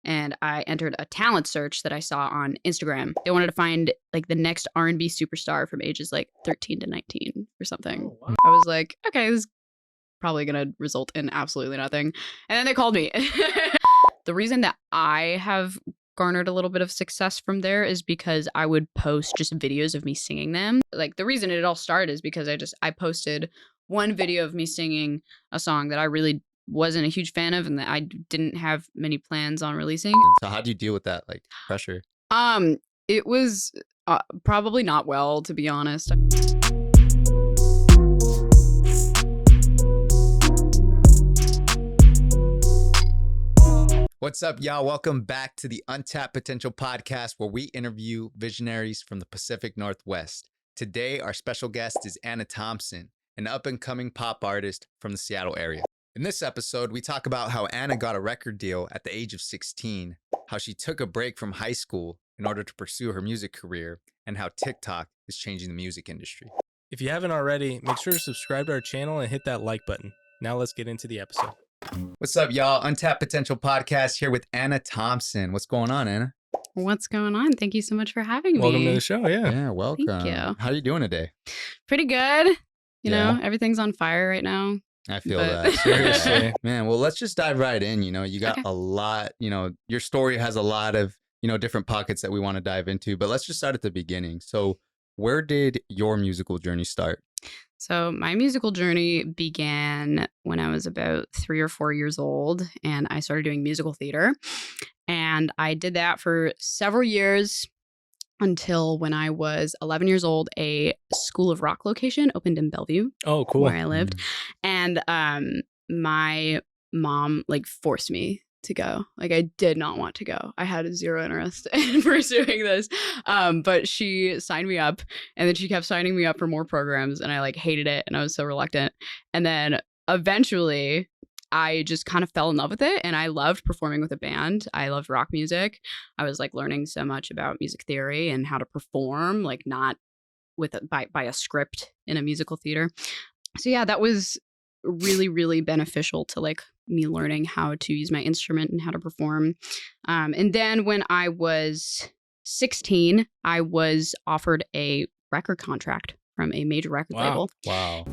and I entered a talent search that I saw on Instagram. They wanted to find like the next R&B superstar from ages like 13 to 19 or something. Oh, wow. I was like, okay, this is probably going to result in absolutely nothing. And then they called me. The reason that I have garnered a little bit of success from there is because I would post just videos of me singing them. Like the reason it all started is because I posted one video of me singing a song that I really wasn't a huge fan of and that I didn't have many plans on releasing. So how do you deal with that like pressure? It was probably not well, to be honest. What's up, y'all? Welcome back to the Untapped Potential Podcast, where we interview visionaries from the Pacific Northwest. Today, our special guest is Thompson, an up-and-coming pop artist from the Seattle area. In this episode, we talk about how Anna got a record deal at the age of 16, how she took a break from high school in order to pursue her music career, and how TikTok is changing the music industry. If you haven't already, make sure to subscribe to our channel and hit that like button. Now let's get into the episode. What's up, y'all? Untapped Potential Podcast here with Thompson. What's going on, Anna? What's going on? Thank you so much for having me. Welcome to the show. Yeah, welcome. Thank you. How are you doing today? Pretty good. You know, everything's on fire right now. I feel that. Seriously. Man, well, let's just dive right in. You know, you got a lot, your story has a lot of, different pockets that we want to dive into, but let's just start at the beginning. So where did your musical journey start? So my musical journey began when I was about 3 or 4 years old, and I started doing musical theater. And I did that for several years until when I was 11 years old, a School of Rock location opened in Bellevue. Oh, cool. Where I lived. And my mom forced me to go. I did not want to go. I had zero interest in pursuing this. But she signed me up, and then she kept signing me up for more programs, and I hated it, and I was so reluctant. And then eventually I just kind of fell in love with it, and I loved performing with a band. I loved rock music. I was learning so much about music theory and how to perform, not with by a script in a musical theater. So yeah, that was really, really beneficial to me learning how to use my instrument and how to perform. And then when I was 16, I was offered a record contract from a major record label. Wow.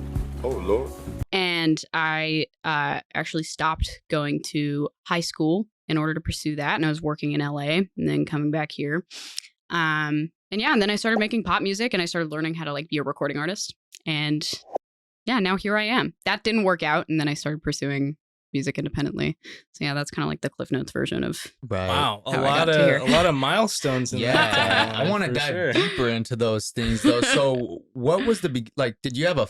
Oh, Lord. And I actually stopped going to high school in order to pursue that. And I was working in LA and then coming back here. And then I started making pop music, and I started learning how to be a recording artist. And yeah, now here I am. That didn't work out. And then I started pursuing music independently. So yeah, that's kind of the Cliff Notes version of wow, a lot of milestones in that. I want to dive deeper into those things though. So what was the did you have a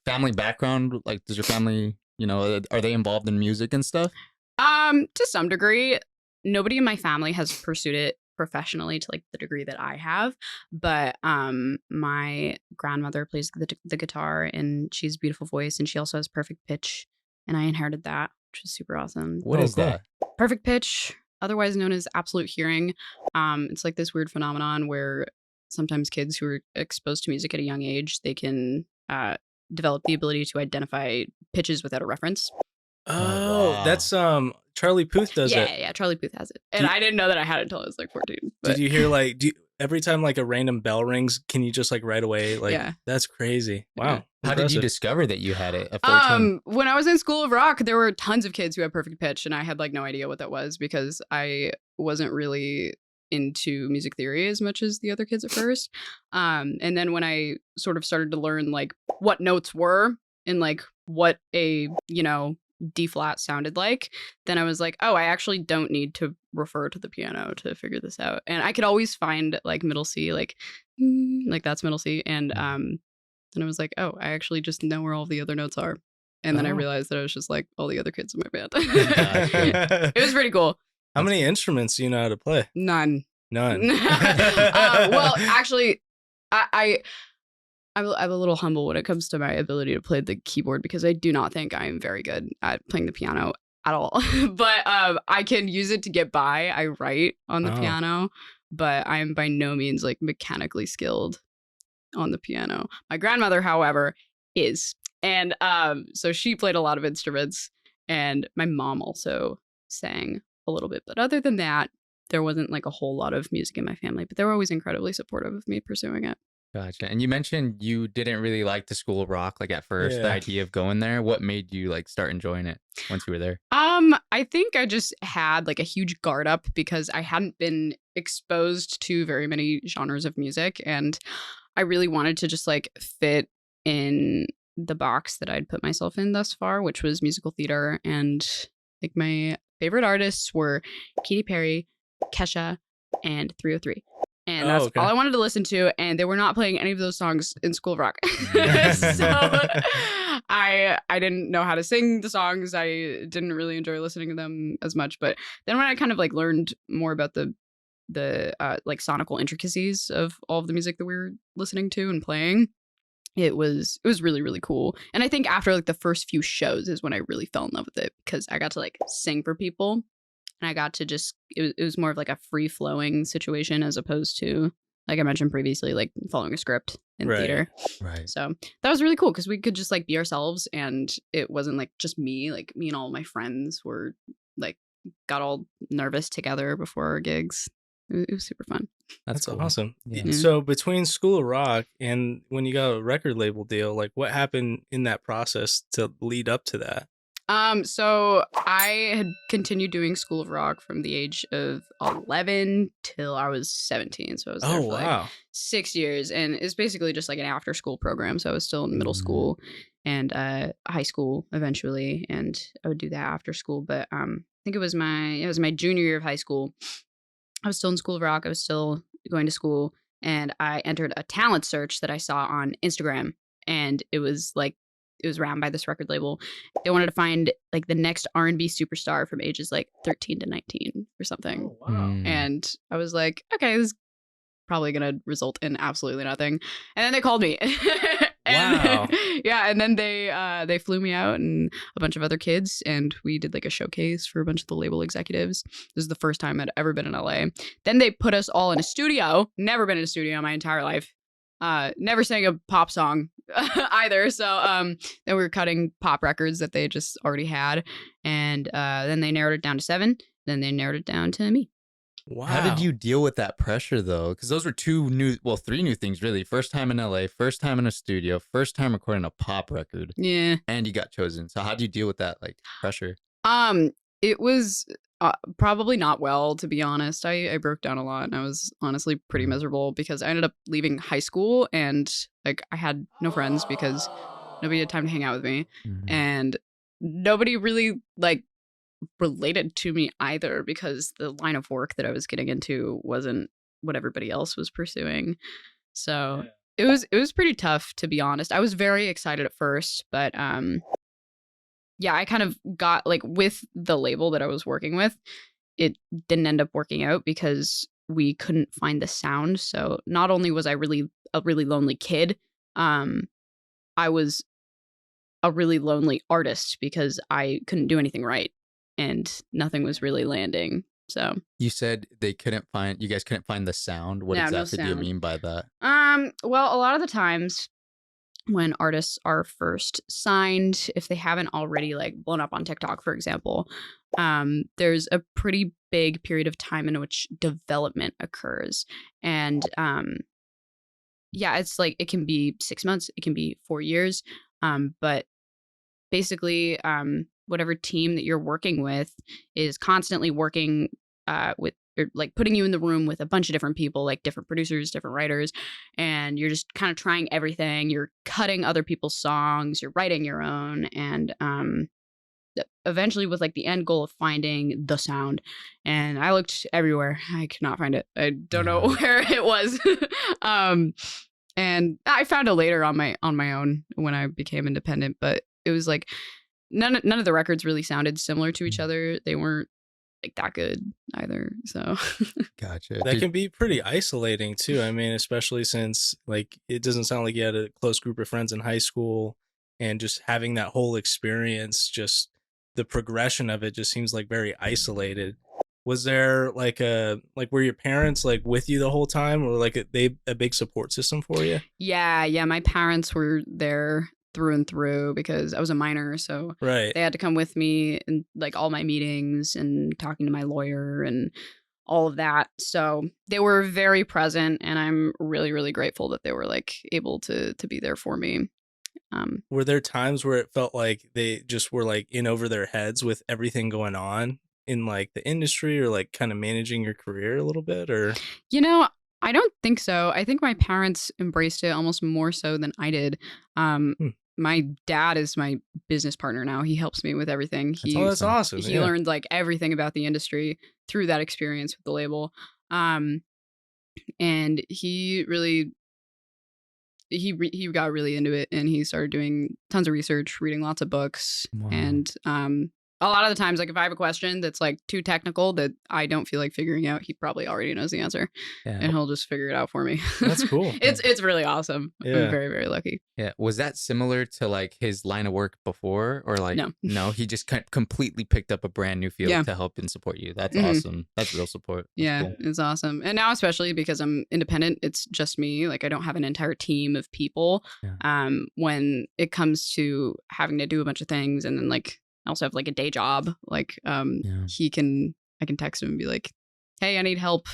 family background? Does your family, are they involved in music and stuff? To some degree. Nobody in my family has pursued it professionally to the degree that I have, but my grandmother plays the guitar, and she has a beautiful voice, and she also has perfect pitch, and I inherited that, which is super awesome. What is that? Perfect pitch, otherwise known as absolute hearing. It's this weird phenomenon where sometimes kids who are exposed to music at a young age, they can develop the ability to identify pitches without a reference. Oh, wow. That's Charlie Puth does it. Yeah, Charlie Puth has it. And I didn't know that I had it until I was 14. But. Did you hear every time a random bell rings, can you just right away? Yeah. That's crazy. Wow. Yeah. How did you discover that you had it at 14? When I was in School of Rock, there were tons of kids who had perfect pitch, and I had no idea what that was because I wasn't really into music theory as much as the other kids at first. And then when I sort of started to learn what notes were and what a, D flat sounded like, then I was oh, I actually don't need to refer to the piano to figure this out. And I could always find middle C, that's middle C. And then I was oh, I actually just know where all the other notes are. And then I realized that I was just all the other kids in my band. It was pretty cool. How many instruments do you know how to play? None. Well, actually, I'm a little humble when it comes to my ability to play the keyboard because I do not think I'm very good at playing the piano at all. But I can use it to get by. I write on the piano, but I am by no means mechanically skilled on the piano. My grandmother, however, is. And so she played a lot of instruments, and my mom also sang a little bit. But other than that, there wasn't like a whole lot of music in my family, but they were always incredibly supportive of me pursuing it. Gotcha. And you mentioned you didn't really like the School of Rock, like at first, the Yeah. idea of going there. What made you like start enjoying it once you were there? I think I just had like a huge guard up because I hadn't been exposed to very many genres of music, and I really wanted to just like fit in the box that I'd put myself in thus far, which was musical theater. And like my favorite artists were Katy Perry, Kesha, and 303. And that's okay. all I wanted to listen to, and they were not playing any of those songs in School of Rock. So I didn't know how to sing the songs. I didn't really enjoy listening to them as much. But then when I kind of like learned more about the like sonical intricacies of all of the music that we were listening to and playing, it was really, really cool. And I think after like the first few shows is when I really fell in love with it, because I got to like sing for people. And I got to just, it was more of like a free flowing situation as opposed to, like I mentioned previously, like following a script in theater. Right. So that was really cool because we could just like be ourselves, and it wasn't like just me. Like me and all my friends were like, got all nervous together before our gigs. It was super fun. That's cool. awesome. Yeah. So between School of Rock and when you got a record label deal, like what happened in that process to lead up to that? So I had continued doing School of Rock from the age of 11 till I was 17. So I was there for like 6 years, and it's basically just like an after school program. So I was still in middle school and high school eventually, and I would do that after school. But I think it was my junior year of high school. I was still in School of Rock. I was still going to school, and I entered a talent search that I saw on Instagram, and it was ran by this record label. They wanted to find like the next R&B superstar from ages like 13 to 19 or something. Oh, wow. And I was like, okay, this is probably going to result in absolutely nothing. And then they called me. Wow. Yeah, and then they flew me out and a bunch of other kids, and we did like a showcase for a bunch of the label executives. This is the first time I'd ever been in LA. Then they put us all in a studio. Never been in a studio my entire life. Never sang a pop song either. So then we were cutting pop records that they just already had, and then they narrowed it down to 7. Then they narrowed it down to me. Wow. How did you deal with that pressure though? Because those were 3 new things really. First time in LA, first time in a studio, first time recording a pop record. Yeah. And you got chosen. So how do you deal with that like pressure? It was probably not well, to be honest. I broke down a lot, and I was honestly pretty miserable because I ended up leaving high school, and like I had no friends because nobody had time to hang out with me, and nobody really like related to me either because the line of work that I was getting into wasn't what everybody else was pursuing. So it was pretty tough, to be honest. I was very excited at first, but yeah, I kind of got like with the label that I was working with, it didn't end up working out because we couldn't find the sound. So not only was I a really lonely kid, I was a really lonely artist because I couldn't do anything right and nothing was really landing. So you said you guys couldn't find the sound. What exactly do you mean by that? Well, a lot of the times when artists are first signed, if they haven't already like blown up on TikTok, for example, there's a pretty big period of time in which development occurs. And yeah, it's like it can be 6 months, it can be 4 years. But basically, whatever team that you're working with is constantly working with, or like putting you in the room with a bunch of different people, like different producers, different writers, and you're just kind of trying everything. You're cutting other people's songs, you're writing your own, and eventually with like the end goal of finding the sound. And I looked everywhere. I could not find it. I don't know where it was. And I found it later on my own when I became independent, but it was like none of the records really sounded similar to each other. They weren't like that good either. So Gotcha. That can be pretty isolating too. I mean, especially since like it doesn't sound like you had a close group of friends in high school, and just having that whole experience, just the progression of it just seems like very isolated. Was there were your parents like with you the whole time, or like a big support system for you? Yeah. My parents were there through and through because I was a minor. So Right. they had to come with me and like all my meetings and talking to my lawyer and all of that. So they were very present, and I'm really, really grateful that they were like able to be there for me. Were there times where it felt like they just were like in over their heads with everything going on in like the industry or like kind of managing your career a little bit, or? You know, I don't think so. I think my parents embraced it almost more so than I did. My dad is my business partner now. He helps me with everything. That's awesome. He learned like everything about the industry through that experience with the label. And he really he got really into it, and he started doing tons of research, reading lots of books. Wow. And a lot of the times, like if I have a question that's like too technical that I don't feel like figuring out, he probably already knows the answer, and he'll just figure it out for me. That's cool. It's really awesome. Yeah. I'm very, very lucky. Yeah. Was that similar to like his line of work before, or like No. He just completely picked up a brand new field to help and support you. That's awesome. That's real support. That's cool. It's awesome. And now, especially because I'm independent, it's just me. Like I don't have an entire team of people. Yeah. When it comes to having to do a bunch of things, and then like I also have like a day job. Like I can text him and be like, hey, I need help,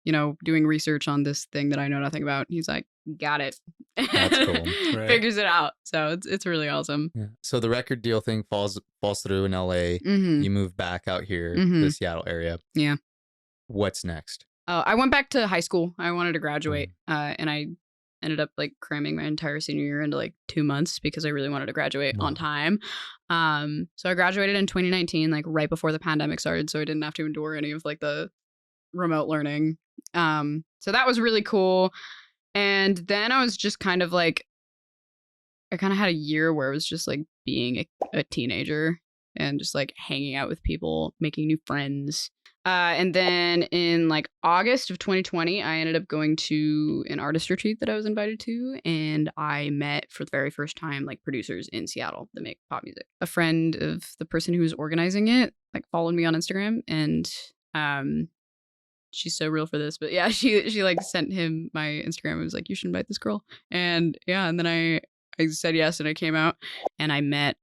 doing research on this thing that I know nothing about. He's like, got it. That's cool. Right. Figures it out. So it's really awesome. Yeah. So the record deal thing falls through in LA. Mm-hmm. You move back out here to the Seattle area. Yeah. What's next? I went back to high school. I wanted to graduate. And I ended up like cramming my entire senior year into like 2 months because I really wanted to graduate on time. So I graduated in 2019, like right before the pandemic started. So I didn't have to endure any of like the remote learning. So that was really cool. And then I was just kind of like, I kind of had a year where it was just like being a teenager and just like hanging out with people, making new friends. And then in like August of 2020, I ended up going to an artist retreat that I was invited to. And I met for the very first time like producers in Seattle that make pop music. A friend of the person who was organizing it like followed me on Instagram, and she's so real for this. But yeah, she like sent him my Instagram and was like, you should invite this girl. And yeah, and then I said yes, and I came out and I met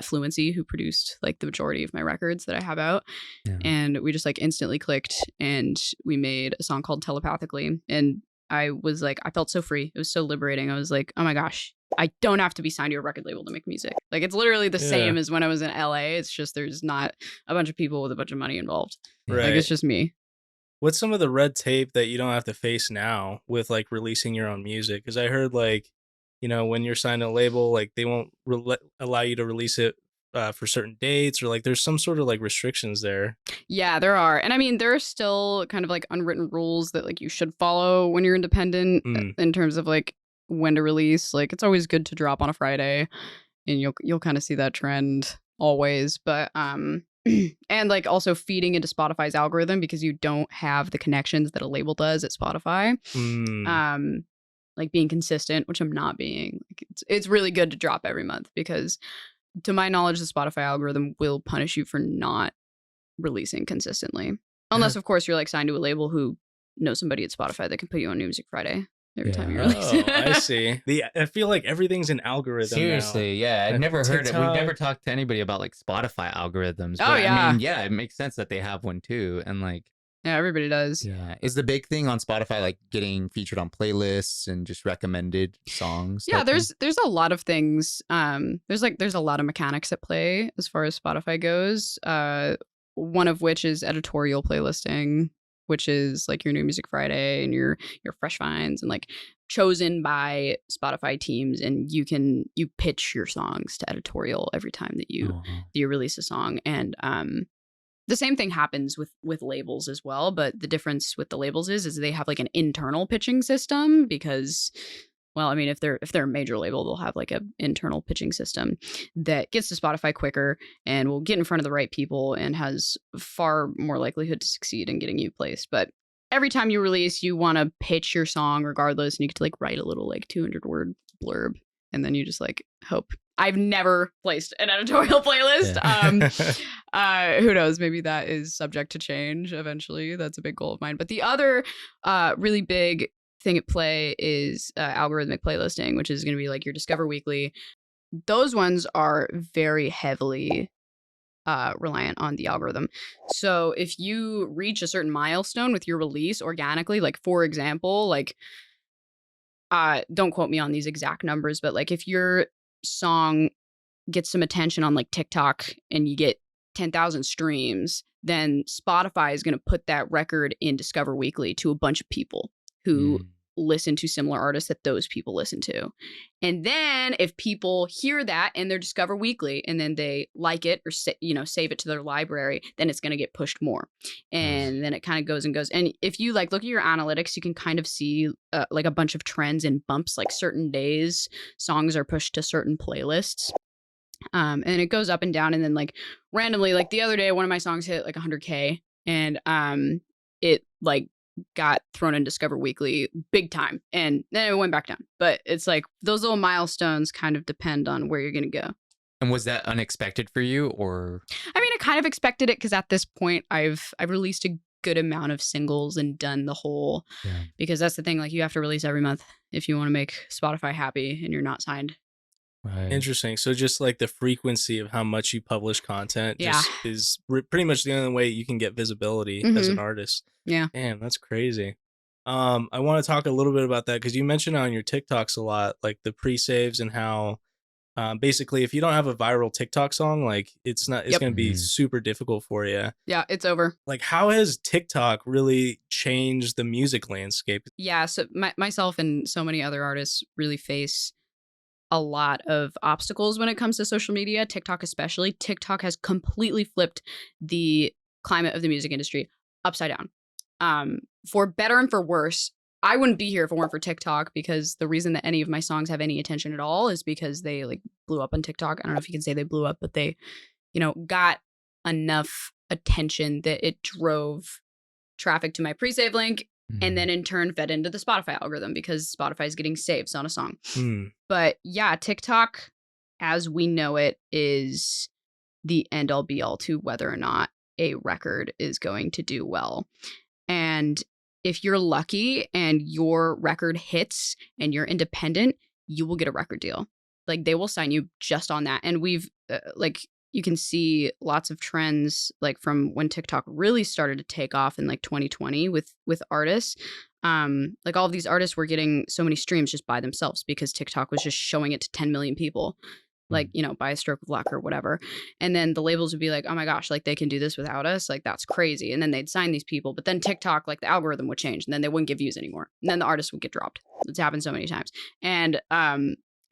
Fluency, who produced like the majority of my records that I have out. Yeah. And we just like instantly clicked, and we made a song called Telepathically. And I was like, I felt so free. It was so liberating. I was like, oh my gosh, I don't have to be signed to a record label to make music. Like it's literally the same as when I was in LA. It's just there's not a bunch of people with a bunch of money involved. Right. Like it's just me. What's some of the red tape that you don't have to face now with like releasing your own music? Because I heard like, when you're signed to a label, like they won't allow you to release it for certain dates, or like there's some sort of like restrictions there. Yeah, there are. And I mean, there are still kind of like unwritten rules that like you should follow when you're independent in terms of like when to release. Like it's always good to drop on a Friday, and you'll kind of see that trend always. But and like also feeding into Spotify's algorithm because you don't have the connections that a label does at Spotify. Like being consistent, which I'm not being. Like it's really good to drop every month because to my knowledge, the Spotify algorithm will punish you for not releasing consistently. Unless, of course, you're like signed to a label who knows somebody at Spotify that can put you on New Music Friday every time you release. I see. I feel like everything's an algorithm. Seriously, now. Yeah. I've never heard it. We've never talked to anybody about like Spotify algorithms. But, I mean, yeah, it makes sense that they have one too. And like, yeah, everybody does. Yeah. Is the big thing on Spotify like getting featured on playlists and just recommended songs? Yeah, there's a lot of things. There's a lot of mechanics at play as far as Spotify goes. One of which is editorial playlisting, which is like your New Music Friday and your Fresh Finds, and like chosen by Spotify teams, and you pitch your songs to editorial every time that you release a song. And the same thing happens with labels as well, but the difference with the labels is they have like an internal pitching system because, well, I mean, if they're a major label, they'll have like an internal pitching system that gets to Spotify quicker and will get in front of the right people and has far more likelihood to succeed in getting you placed. But every time you release, you want to pitch your song regardless, and you get to like write a little like 200-word blurb, and then you just like hope. I've never placed an editorial playlist. Yeah. Who knows? Maybe that is subject to change eventually. That's a big goal of mine. But the other really big thing at play is algorithmic playlisting, which is going to be like your Discover Weekly. Those ones are very heavily reliant on the algorithm. So if you reach a certain milestone with your release organically, like for example, like don't quote me on these exact numbers, but like if your song gets some attention on like TikTok and you get 10,000 streams, then Spotify is going to put that record in Discover Weekly to a bunch of people who listen to similar artists that those people listen to. And then if people hear that in their Discover Weekly and then they like it or save it to their library, then it's going to get pushed more. And then it kind of goes and goes. And if you like look at your analytics, you can kind of see like a bunch of trends and bumps. Like certain days songs are pushed to certain playlists. And it goes up and down, and then like randomly, like the other day, one of my songs hit like 100K, and it like got thrown in Discover Weekly big time, and then it went back down. But it's like those little milestones kind of depend on where you're gonna go. And was that unexpected for you, or? I mean, I kind of expected it because at this point, I've released a good amount of singles and done the whole. Yeah. Because that's the thing, like you have to release every month if you want to make Spotify happy, and you're not signed. Right. Interesting. So just like the frequency of how much you publish content just is pretty much the only way you can get visibility as an artist. Yeah. Damn, that's crazy. I want to talk a little bit about that because you mentioned on your TikToks a lot, like the pre-saves and how basically if you don't have a viral TikTok song, like it's going to be super difficult for you. Yeah, it's over. Like how has TikTok really changed the music landscape? Yeah, so myself and so many other artists really face a lot of obstacles when it comes to social media, TikTok especially. TikTok has completely flipped the climate of the music industry upside down. For better and for worse, I wouldn't be here if it weren't for TikTok, because the reason that any of my songs have any attention at all is because they like blew up on TikTok. I don't know if you can say they blew up, but they, got enough attention that it drove traffic to my pre-save link. And then in turn fed into the Spotify algorithm because Spotify is getting saves on a song. But yeah, TikTok, as we know it, is the end all be all to whether or not a record is going to do well. And if you're lucky and your record hits and you're independent, you will get a record deal. Like they will sign you just on that. And we've you can see lots of trends like from when TikTok really started to take off in like 2020 with artists. Like all of these artists were getting so many streams just by themselves because TikTok was just showing it to 10 million people, like, by a stroke of luck or whatever. And then the labels would be like, oh my gosh, like they can do this without us. Like that's crazy. And then they'd sign these people, but then TikTok, like the algorithm would change and then they wouldn't give views anymore. And then the artist would get dropped. It's happened so many times. And,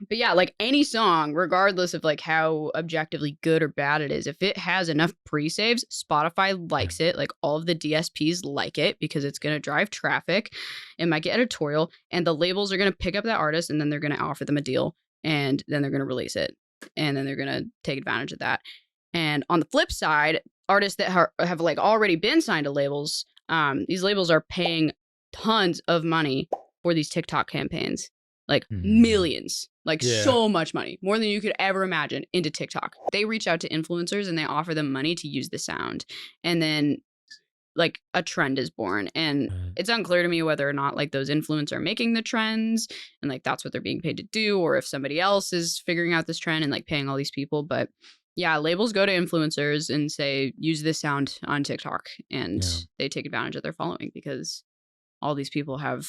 but yeah, like any song, regardless of like how objectively good or bad it is, if it has enough pre-saves, Spotify likes it. Like all of the DSPs like it because it's going to drive traffic. It might get editorial, and the labels are going to pick up that artist, and then they're going to offer them a deal, and then they're going to release it, and then they're going to take advantage of that. And on the flip side, artists that have like already been signed to labels, these labels are paying tons of money for these TikTok campaigns. Like millions, like so much money, more than you could ever imagine, into TikTok. They reach out to influencers and they offer them money to use the sound. And then like a trend is born. And it's unclear to me whether or not like those influencers are making the trends and like that's what they're being paid to do, or if somebody else is figuring out this trend and like paying all these people. But yeah, labels go to influencers and say, use this sound on TikTok. And they take advantage of their following because all these people have...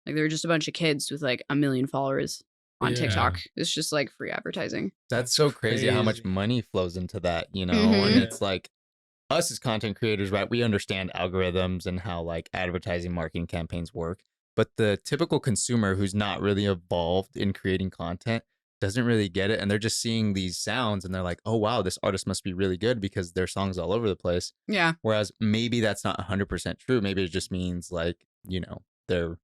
Like, they're just a bunch of kids with, like, 1 million followers on TikTok. It's just, like, free advertising. That's so crazy how much money flows into that, And it's, like, us as content creators, right? We understand algorithms and how, like, advertising marketing campaigns work. But the typical consumer who's not really involved in creating content doesn't really get it. And they're just seeing these sounds and they're like, oh, wow, this artist must be really good because their song's all over the place. Yeah. Whereas maybe that's not 100% true. Maybe it just means, like, they're...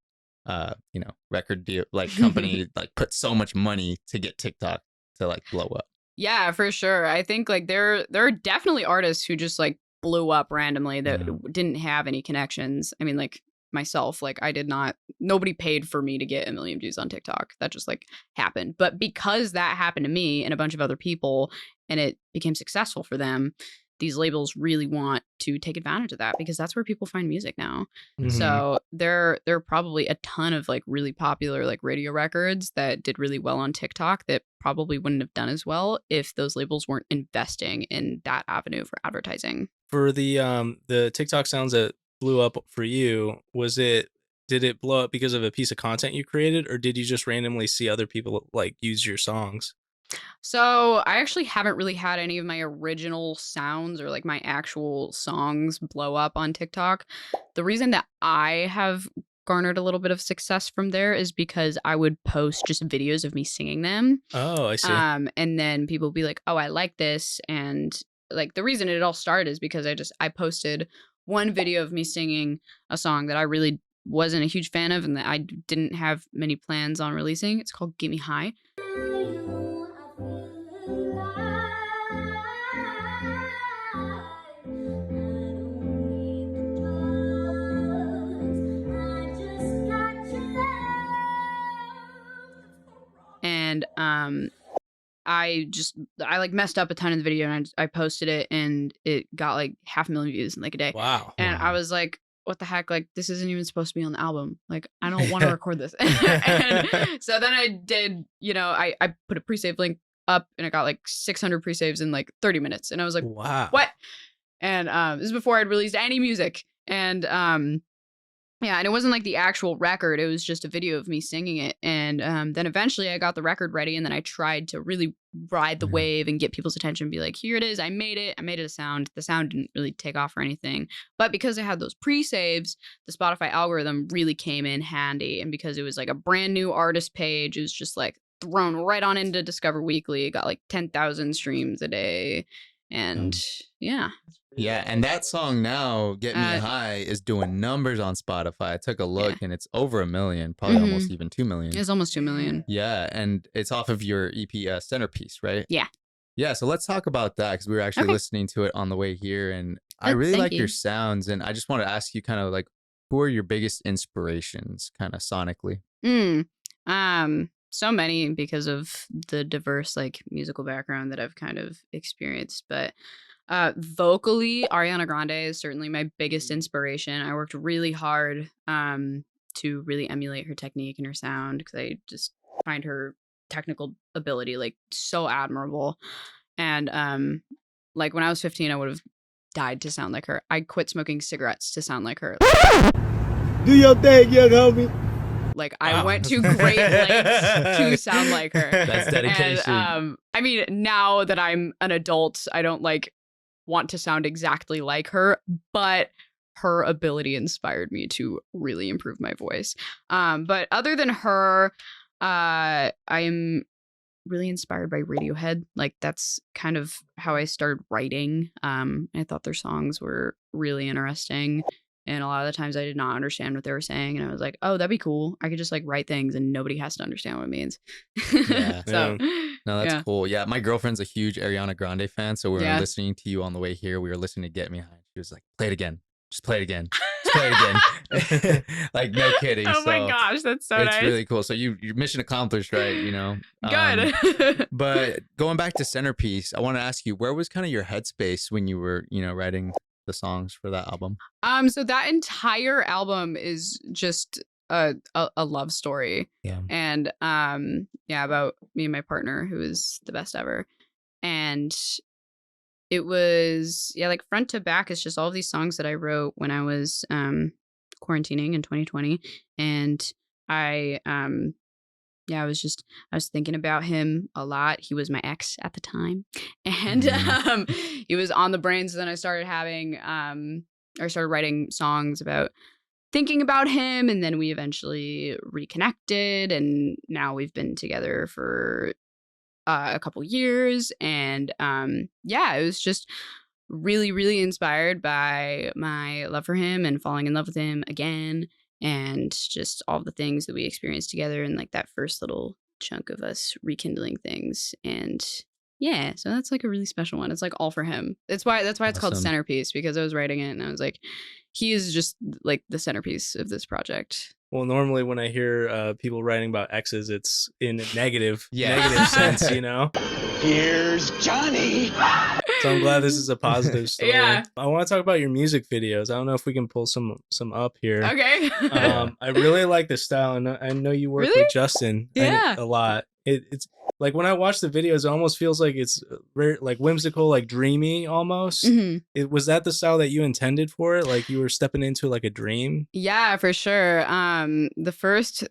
record deal, like company like put so much money to get TikTok to like blow up. Yeah, for sure. I think like there are definitely artists who just like blew up randomly that didn't have any connections. I mean, like myself, like nobody paid for me to get 1 million views on TikTok. That just like happened. But because that happened to me and a bunch of other people and it became successful for them, these labels really want to take advantage of that because that's where people find music now. Mhm. So there are probably a ton of like really popular like radio records that did really well on TikTok that probably wouldn't have done as well if those labels weren't investing in that avenue for advertising. For the TikTok sounds that blew up for you, did it blow up because of a piece of content you created, or did you just randomly see other people like use your songs? So I actually haven't really had any of my original sounds or like my actual songs blow up on TikTok. The reason that I have garnered a little bit of success from there is because I would post just videos of me singing them. Oh, I see. And then people would be like, oh, I like this. And like the reason it all started is because I posted one video of me singing a song that I really wasn't a huge fan of and that I didn't have many plans on releasing. It's called Gimme High. And I like messed up a ton in the video and I posted it and it got like 500,000 views in like a day. Wow. And I was like, what the heck? Like, this isn't even supposed to be on the album. Like, I don't want to record this. And so then I did, I put a pre-save link up and I got like 600 pre-saves in like 30 minutes. And I was like, wow. what? And this is before I'd released any music. And yeah, and it wasn't like the actual record. It was just a video of me singing it. And then eventually I got the record ready and then I tried to really ride the wave and get people's attention and be like, here it is. I made it a sound. The sound didn't really take off or anything. But because I had those pre-saves, the Spotify algorithm really came in handy. And because it was like a brand new artist page, it was just like thrown right on into Discover Weekly. It got like 10,000 streams a day. And yeah. Yeah, and that song now, Get Me High, is doing numbers on Spotify. I took a look and it's over 1 million, probably almost even 2 million. It's almost 2 million. Yeah, and it's off of your EP Centerpiece, right? Yeah. Yeah, so let's talk about that because we were actually listening to it on the way here and I really like your sounds and I just want to ask you kind of like, who are your biggest inspirations kind of sonically? So many because of the diverse like musical background that I've kind of experienced, but vocally, Ariana Grande is certainly my biggest inspiration. I worked really hard to really emulate her technique and her sound because I just find her technical ability like so admirable. And like when I was 15, I would have died to sound like her. I quit smoking cigarettes to sound like her. Do your thing, young homie. Like I went to great lengths to sound like her. That's dedication. And, I mean, now that I'm an adult, I don't like want to sound exactly like her, but her ability inspired me to really improve my voice. But other than her, I am really inspired by Radiohead. Like that's kind of how I started writing. I thought their songs were really interesting. And a lot of the times I did not understand what they were saying. And I was like, oh, that'd be cool. I could just like write things and nobody has to understand what it means. Yeah. So, no, that's cool. Yeah. My girlfriend's a huge Ariana Grande fan. So we were listening to you on the way here. We were listening to Get Me High. She was like, play it again. Just play it again. Just play it again. Like, no kidding. Oh my gosh. That's so nice. It's really cool. So your mission accomplished, right? Good. But going back to Centerpiece, I want to ask you, where was kind of your headspace when you were, writing the songs for that album? So that entire album is just a love story. Yeah. And about me and my partner who is the best ever. And it was like front to back, it's just all of these songs that I wrote when I was quarantining in 2020. And I was thinking about him a lot. He was my ex at the time. And he was on the brain. So then I started writing songs about thinking about him. And then we eventually reconnected. And now we've been together for a couple years. And it was just really, really inspired by my love for him and falling in love with him again. And just all the things that we experienced together and like that first little chunk of us rekindling things. And yeah, so that's like a really special one. It's like all for him. That's why it's called Centerpiece, because I was writing it and I was like, he is just like the centerpiece of this project. Well, normally when I hear people writing about exes, it's in a negative sense, Here's Johnny. So I'm glad this is a positive story. Yeah. I want to talk about your music videos. I don't know if we can pull some up here. Okay. I really like the style, and I know you work Really? with Justin Yeah. a lot. It's like when I watch the videos, it almost feels like it's very like whimsical, like dreamy almost. Mhm. Was that the style that you intended for it? Like you were stepping into like a dream? Yeah, for sure. The first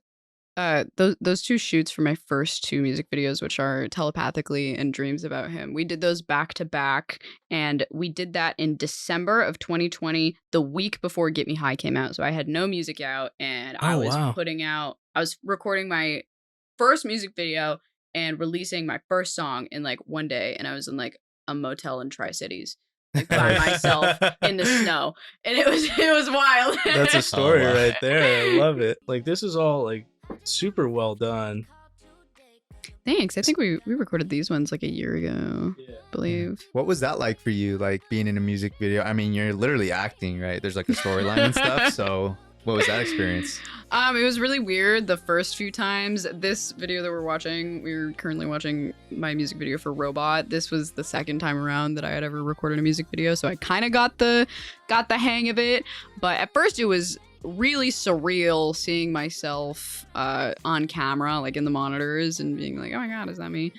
those two shoots for my first two music videos, which are Telepathically and Dreams About Him, we did those back to back, and we did that in December of 2020, the week before Get Me High came out. So I had no music out, and I was recording my first music video and releasing my first song in like one day, and I was in like a motel in Tri-Cities, like by myself in the snow, and it was wild. That's a story wow. right there. I love it. Like this is all like super well done. Thanks. I think we recorded these ones like a year ago, I believe. What was that like for you, like being in a music video? I mean, you're literally acting, right? There's like a storyline and stuff. So what was that experience? It was really weird the first few times. This video that we're currently watching my music video for Robot. This was the second time around that I had ever recorded a music video, so I kind of got the hang of it. But at first it was really surreal seeing myself on camera, like in the monitors, and being like, oh my god, is that me?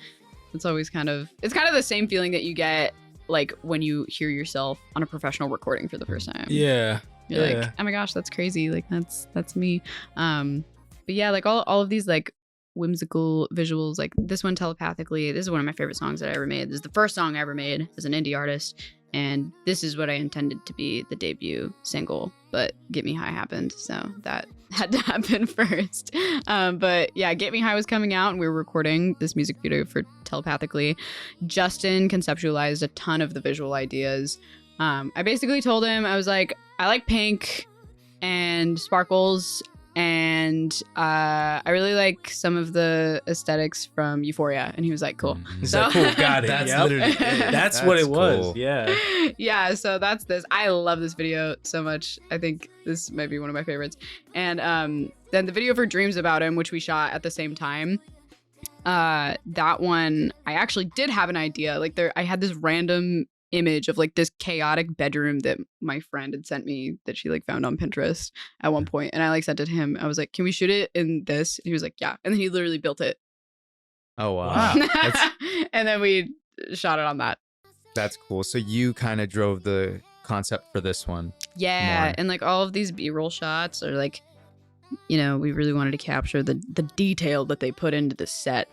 It's kind of the same feeling that you get like when you hear yourself on a professional recording for the first time. Yeah. You're like, oh my gosh, that's crazy. Like that's me. But yeah, like all of these like whimsical visuals, like this one, Telepathically, this is one of my favorite songs that I ever made. This is the first song I ever made as an indie artist. And this is what I intended to be the debut single, but Get Me High happened, so that had to happen first. But yeah, Get Me High was coming out, and we were recording this music video for Telepathically. Justin conceptualized a ton of the visual ideas. I basically told him, I was like, I like pink and sparkles, and I really like some of the aesthetics from Euphoria. And he was like, cool. He's like, cool, got it. That's Yep. literally it. That's what it was. Cool. Yeah. Yeah, so that's this. I love this video so much. I think this might be one of my favorites. And then the video for Dreams About Him, which we shot at the same time, that one, I actually did have an idea. Like I had this random image of like this chaotic bedroom that my friend had sent me that she like found on Pinterest at one point, and I like sent it to him. I was like, can we shoot it in this? And he was like, yeah. And then he literally built it. Oh wow. And then we shot it on that. That's cool. So you kind of drove the concept for this one. Yeah, more. and like all of these B-roll shots are like, you know, we really wanted to capture the detail that they put into the set.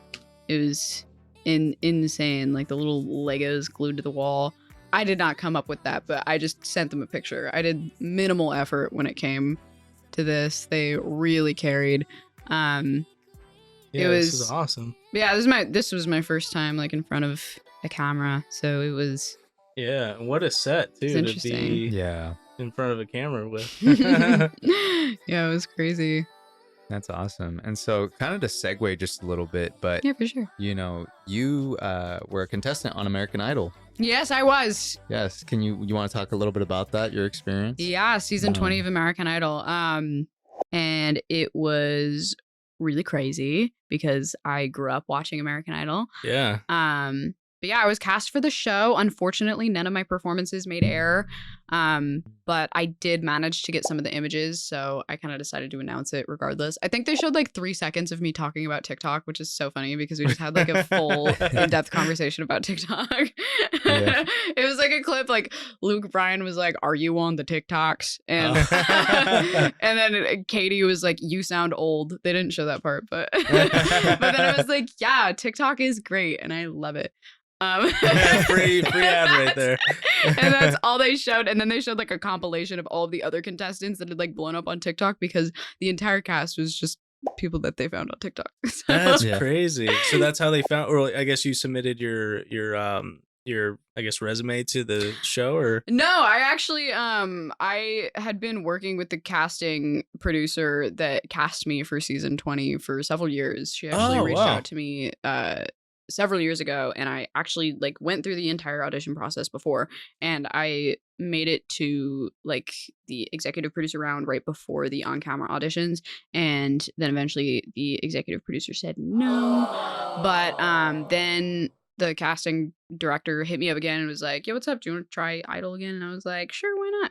It was insane, like the little Legos glued to the wall. I did not come up with that, but I just sent them a picture. I did minimal effort when it came to this. They really carried. Yeah, this is awesome. Yeah, this was my first time like in front of a camera, so it was. Yeah, and what a set too to be in front of a camera with. Yeah, it was crazy. That's awesome. And so kind of to segue just a little bit, but yeah, for sure. You know, you were a contestant on American Idol. Yes, I was. Yes. Can you want to talk a little bit about that, your experience? Yeah, season 20 of American Idol. And it was really crazy because I grew up watching American Idol. Yeah. But yeah, I was cast for the show. Unfortunately, none of my performances made air. But I did manage to get some of the images, so I kind of decided to announce it regardless. I think they showed like 3 seconds of me talking about TikTok, which is so funny because we just had like a full in-depth conversation about TikTok. Yeah. It was like a clip, like Luke Bryan was like, "Are you on the TikToks?" And and then Katie was like, "You sound old." They didn't show that part, but but then I was like, "Yeah, TikTok is great, and I love it." free ad right there. And that's all they showed. And then they showed like a compilation of all of the other contestants that had like blown up on TikTok because the entire cast was just people that they found on TikTok. So, That's crazy. So that's how they found, or I guess you submitted your I guess resume to the show, or no, I actually I had been working with the casting producer that cast me for season 20 for several years. She actually reached out to me several years ago, and I actually like went through the entire audition process before, and I made it to like the executive producer round right before the on-camera auditions, and then eventually the executive producer said no. But then the casting director hit me up again and was like, "Yo, what's up? Do you want to try Idol again?" And I was like, "Sure, why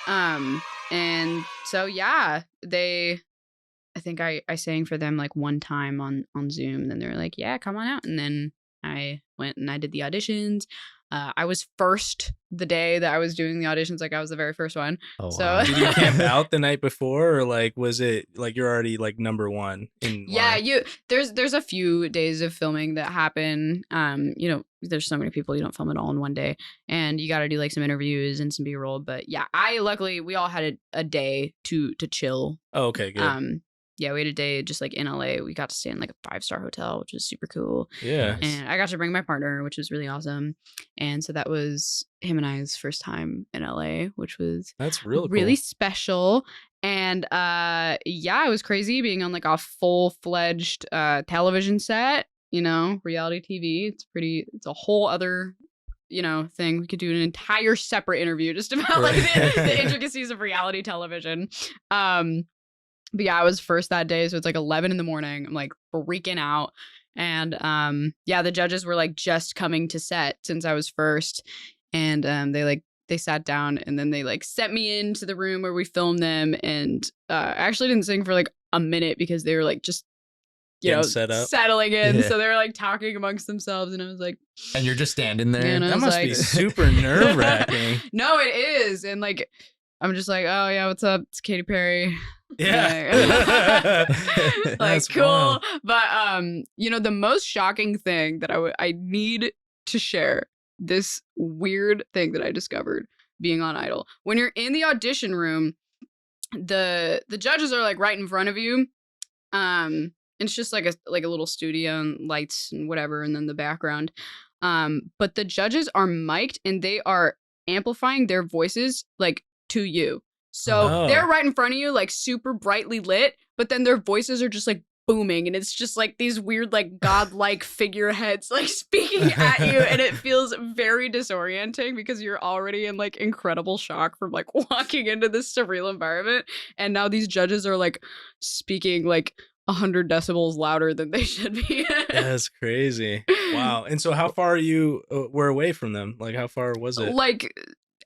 not?" And so yeah, I think I sang for them like one time on Zoom, and then they were like, "Yeah, come on out." And then I went and I did the auditions. I was first the day that I was doing the auditions. Like I was the very first one. Oh, So wow. Did you camp out the night before, or like was it like you're already like number one in yeah, line? there's a few days of filming that happen. There's so many people, you don't film it all in one day, and you got to do like some interviews and some B-roll. But yeah, luckily we all had a day to chill. Oh, okay, good. Yeah, we had a day just like in LA. We got to stay in like a 5-star hotel, which was super cool. Yeah. And I got to bring my partner, which was really awesome. And so that was him and I's first time in LA, which was That's real cool. really special. And yeah, it was crazy being on like a full-fledged television set, reality TV. It's a whole other thing. We could do an entire separate interview just about like the intricacies of reality television. But yeah, I was first that day, so it's like 11 in the morning. I'm like freaking out. And yeah, the judges were like just coming to set since I was first. And they sat down and then they like sent me into the room where we filmed them. And I actually didn't sing for like a minute because they were like just set up, settling in. Yeah. So they were like talking amongst themselves, and I was like, And you're just standing there. and I that was must like, be super nerve wracking. No, it is. And like, I'm just like, oh yeah, what's up? It's Katy Perry. Yeah. Like That's cool. wild. But the most shocking thing that I need to share, this weird thing that I discovered being on Idol. When you're in the audition room, the judges are like right in front of you. And it's just like a little studio and lights and whatever, and then the background. But the judges are mic'd and they are amplifying their voices like to you. So they're right in front of you, like super brightly lit, but then their voices are just like booming, and it's just like these weird, like godlike figureheads like speaking at you, and it feels very disorienting because you're already in like incredible shock from like walking into this surreal environment, and now these judges are like speaking like 100 decibels louder than they should be. That's crazy. Wow. And so how far you were away from them? Like how far was it? Like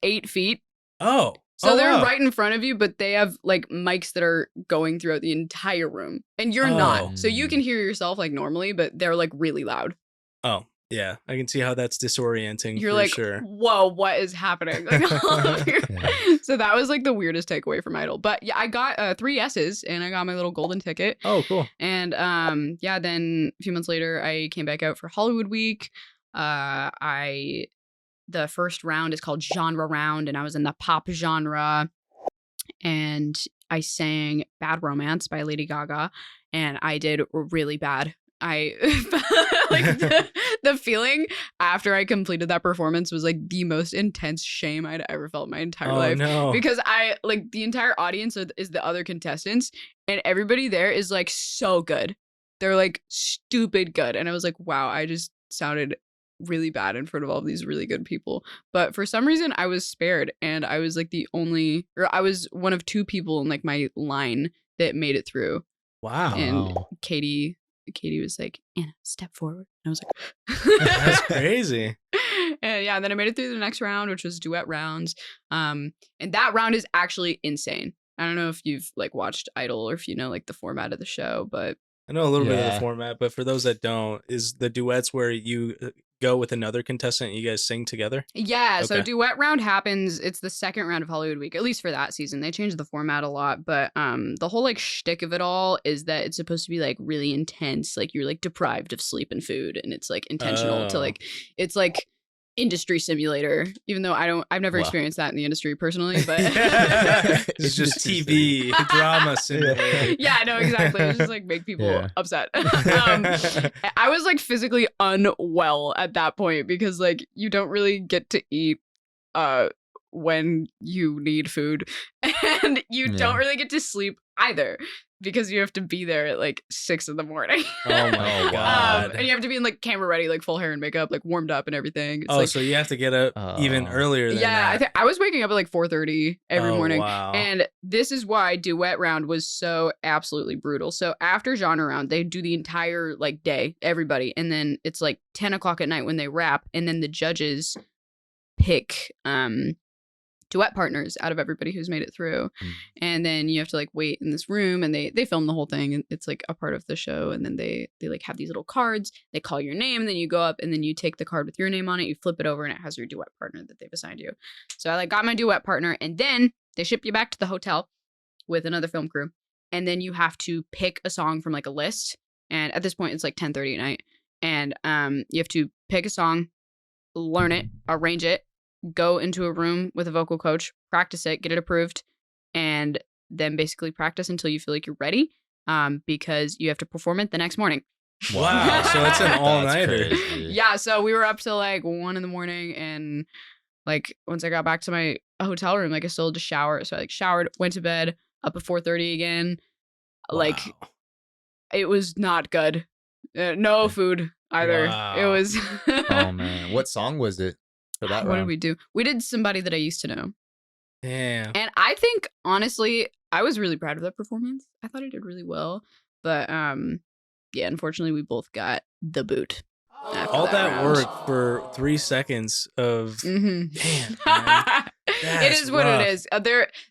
8 feet. Oh. So they're wow. right in front of you, but they have like mics that are going throughout the entire room, and you're not. So you can hear yourself like normally, but they're like really loud. Oh, yeah. I can see how that's disorienting. You're for like, sure. whoa, what is happening? Like, So that was like the weirdest takeaway from Idol. But yeah, I got 3 yeses, and I got my little golden ticket. Oh, cool. And yeah, then a few months later, I came back out for Hollywood Week. The first round is called Genre Round, and I was in the pop genre, and I sang Bad Romance by Lady Gaga, and I did really bad. I like the feeling after I completed that performance was like the most intense shame I'd ever felt in my entire life. No. Because I like the entire audience is the other contestants, and everybody there is like so good. They're like stupid good, and I was like, wow, I just sounded really bad in front of all of these really good people. But for some reason I was spared, and I was like I was one of 2 people in like my line that made it through. Wow. And Katie was like, Anna, step forward. And I was like, That's crazy. And yeah, and then I made it through the next round, which was duet rounds. And that round is actually insane. I don't know if you've like watched Idol or if you know like the format of the show, but I know a little bit of the format, but for those that don't, is the duets where you go with another contestant and you guys sing together? Yeah, so Okay. duet round happens. It's the second round of Hollywood Week, at least for that season. They changed the format a lot, but the whole like shtick of it all is that it's supposed to be like really intense. Like you're like deprived of sleep and food, and it's like intentional to like, it's like industry simulator, even though I've never experienced that in the industry personally, but It's just TV drama simulator. yeah, no, exactly. It's just like make people upset. I was like physically unwell at that point because like you don't really get to eat when you need food, and you don't really get to sleep either because you have to be there at like 6 a.m. Oh my God. And you have to be in like camera ready, like full hair and makeup, like warmed up and everything. It's So you have to get up even earlier than that. I was waking up at like 4:30 every morning. Wow. And this is why duet round was so absolutely brutal. So after genre round, they do the entire like day, everybody, and then it's like 10 o'clock at night when they wrap, and then the judges pick duet partners out of everybody who's made it through. And then you have to like wait in this room, and they film the whole thing, and it's like a part of the show. And then they like have these little cards, they call your name, and then you go up, and then you take the card with your name on it, you flip it over, and it has your duet partner that they've assigned you. So I like got my duet partner, and then they ship you back to the hotel with another film crew, and then you have to pick a song from like a list. And at this point it's like 10:30 at night, and you have to pick a song, learn it, arrange it, go into a room with a vocal coach, practice it, get it approved, and then basically practice until you feel like you're ready, because you have to perform it the next morning. Wow. So it's an all-nighter. Yeah, so we were up till like 1 a.m, and like once I got back to my hotel room, like I still had to shower. So I like showered, went to bed, up at 4:30 again. Like it was not good. No food either. Wow. It was Oh man, what song was it for that what round? did we do? We did Somebody That I Used to Know. Damn. And I think honestly, I was really proud of that performance. I thought I did really well. But yeah, unfortunately we both got the boot. All that work for 3 seconds of damn, man. It is what rough. it is.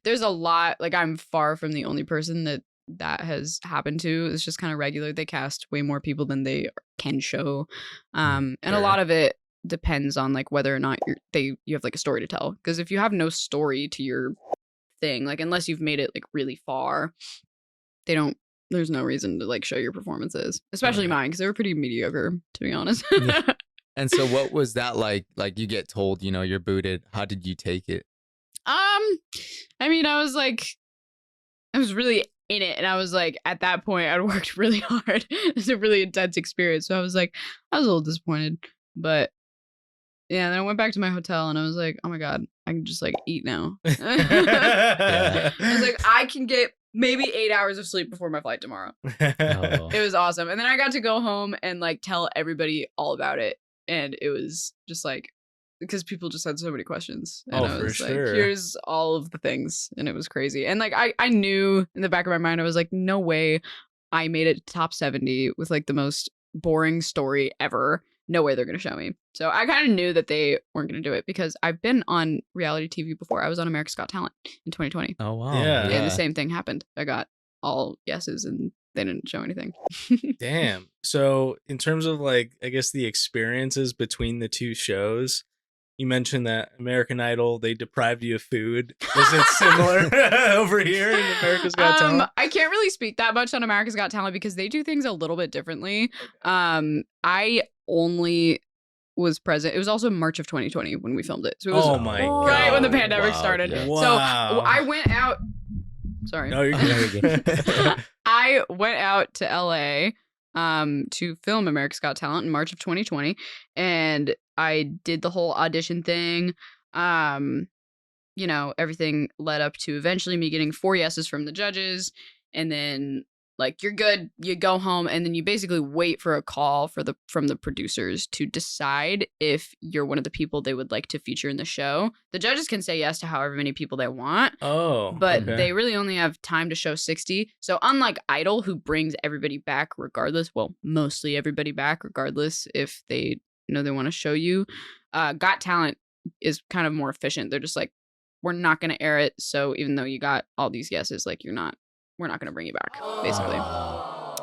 There's a lot. Like I'm far from the only person that has happened to. It's just kind of regular. They cast way more people than they can show, and a lot of it depends on like whether or not you have like a story to tell. Because if you have no story to your thing, like unless you've made it like really far, they don't. There's no reason to like show your performances, especially mine, because they were pretty mediocre, to be honest. And so what was that like? Like you get told, you're booted. How did you take it? I mean, I was really in it, and I was like, at that point I'd worked really hard. It's a really intense experience, so I was like, I was a little disappointed, but yeah, then I went back to my hotel and I was like, oh my god, I can just like eat now. I was like, I can get maybe 8 hours of sleep before my flight tomorrow. It was awesome. And then I got to go home and like tell everybody all about it, and it was just like, because people just had so many questions, and I was like, here's all of the things, and it was crazy. And like I knew in the back of my mind, I was like, no way I made it top 70 with like the most boring story ever. No way they're gonna show me. So I kind of knew that they weren't gonna do it, because I've been on reality TV before. I was on America's Got Talent in 2020. Oh wow. Yeah. And the same thing happened. I got all yeses and they didn't show anything. Damn. So in terms of like, I guess the experiences between the two shows, you mentioned that American Idol, they deprived you of food. Was it similar over here in America's Got Talent? I can't really speak that much on America's Got Talent because they do things a little bit differently. I only was present. It was also March of 2020 when we filmed it. So it was right when the pandemic started. Yeah. Wow. So I went out. Sorry. No, you're good. I went out to LA to film America's Got Talent in March of 2020, and I did the whole audition thing. Everything led up to eventually me getting 4 yeses from the judges, and then like, you're good, you go home, and then you basically wait for a call from the producers to decide if you're one of the people they would like to feature in the show. The judges can say yes to however many people they want. But they really only have time to show 60. So unlike Idol, who brings everybody back regardless, well, mostly everybody back regardless if they they want to show you, Got Talent is kind of more efficient. They're just like, we're not going to air it, so even though you got all these yeses, like we're not going to bring you back, basically.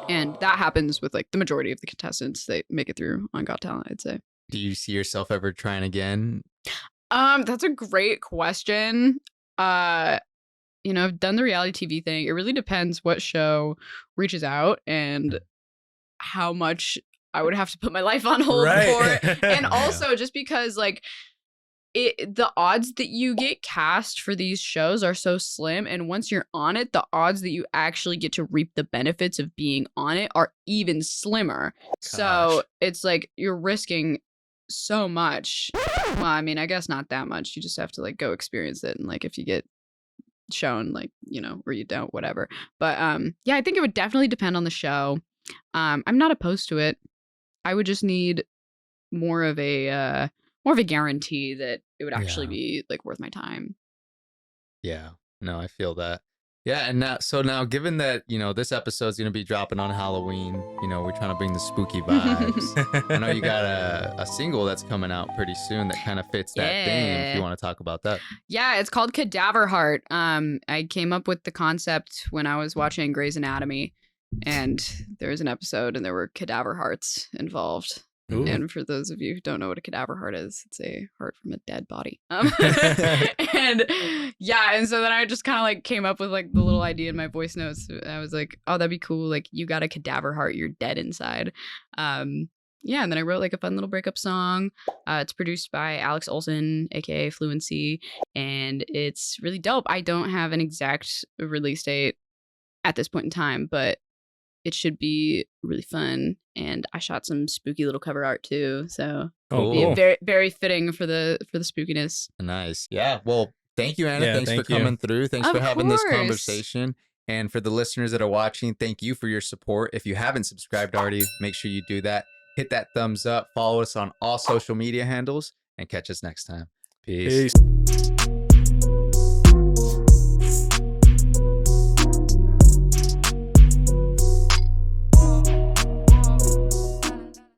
And that happens with like the majority of the contestants. They make it through on Got Talent, I'd say. Do you see yourself ever trying again? That's a great question. I've done the reality TV thing. It really depends what show reaches out and how much I would have to put my life on hold for. And also just because like the odds that you get cast for these shows are so slim, and once you're on it, the odds that you actually get to reap the benefits of being on it are even slimmer. So it's like you're risking so much. Well, I mean, I guess not that much. You just have to like go experience it, and like if you get shown, like, you know, or you don't, whatever. But yeah, I think it would definitely depend on the show. I'm not opposed to it. I would just need more of a guarantee that it would actually be like worth my time. Yeah, no, I feel that. Yeah, and now given that, you know, this episode is going to be dropping on Halloween, you know, we're trying to bring the spooky vibes. I know you got a single that's coming out pretty soon that kind of fits that theme, if you want to talk about that. Yeah, it's called Cadaver Heart. I came up with the concept when I was watching Grey's Anatomy, and there was an episode and there were cadaver hearts involved. Ooh. And for those of you who don't know what a cadaver heart is, it's a heart from a dead body. And yeah, and so then I just kind of like came up with like the little idea in my voice notes. I was like, oh, that'd be cool. Like, you got a cadaver heart, you're dead inside. Yeah, and then I wrote like a fun little breakup song. It's produced by Alex Olson, aka Fluency, and it's really dope. I don't have an exact release date at this point in time, but it should be really fun. And I shot some spooky little cover art too, so it'll be very, very fitting for the spookiness. Nice. Yeah. Well, thank you, Anna. Yeah, Thanks thank for coming through. Thanks Of for having this course. conversation. And for the listeners that are watching, thank you for your support. If you haven't subscribed already, make sure you do that. Hit that thumbs up. Follow us on all social media handles, and catch us next time. Peace. Peace.